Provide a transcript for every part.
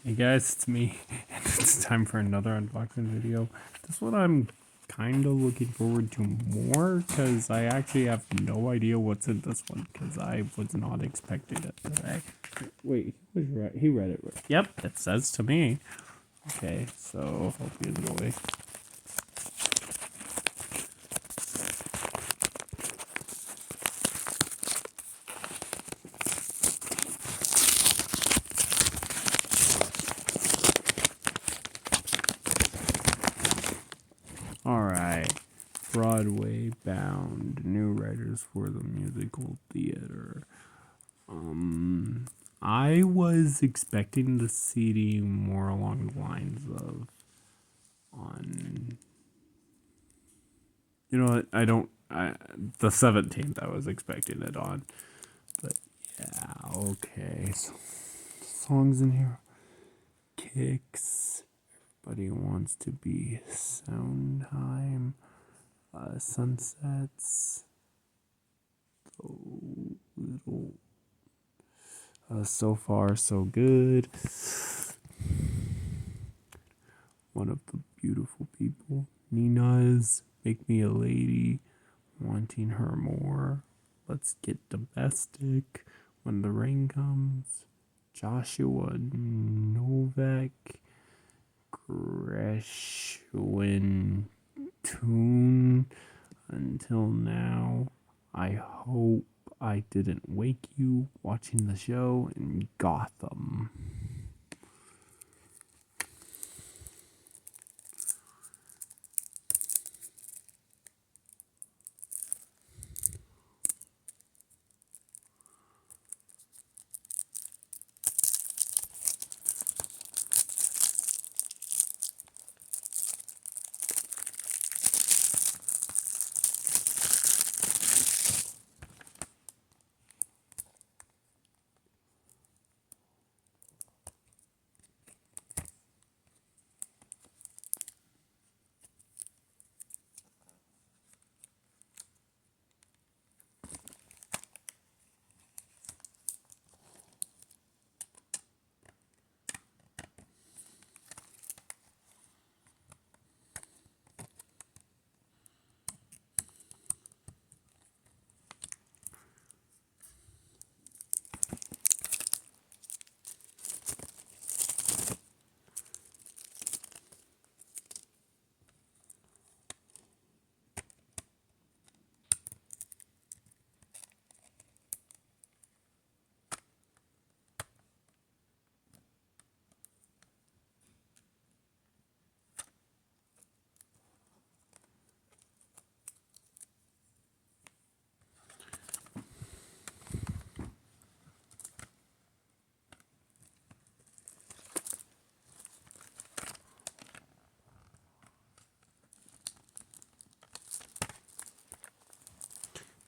Hey guys, it's me, and it's time for another unboxing video. This one I'm kind of looking forward to more, because I actually have no idea what's in this one, because I was not expecting it today. Wait, he was right. He read it right. Yep, it says to me. Okay, so hope you enjoy. Alright, Broadway bound, new writers for the musical theater. I was expecting the CD more along the lines of the 17th I was expecting it on, but yeah, okay, so songs in here, Kicks, Everybody Wants to Be Soundtime, Sunsets, little, So Far So Good, One of the Beautiful People, Nina's Make Me a Lady, Wanting Her More, Let's Get Domestic, When the Rain Comes, Joshua Novak, Greshwin Tune, Until Now, I Hope I Didn't Wake You, Watching the Show, and Gotham.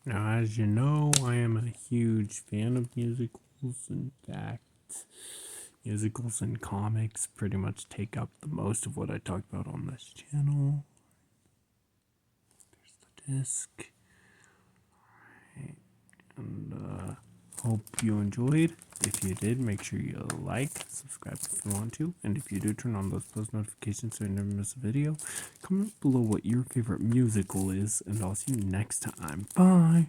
Now, as you know, I am a huge fan of musicals. In fact, musicals and comics pretty much take up the most of what I talk about on this channel. There's the disc. Right. And hope you enjoyed. If you did, make sure you like, subscribe if you want to, and if you do, turn on those post notifications so you never miss a video. Comment below what your favorite musical is, and I'll see you next time. Bye!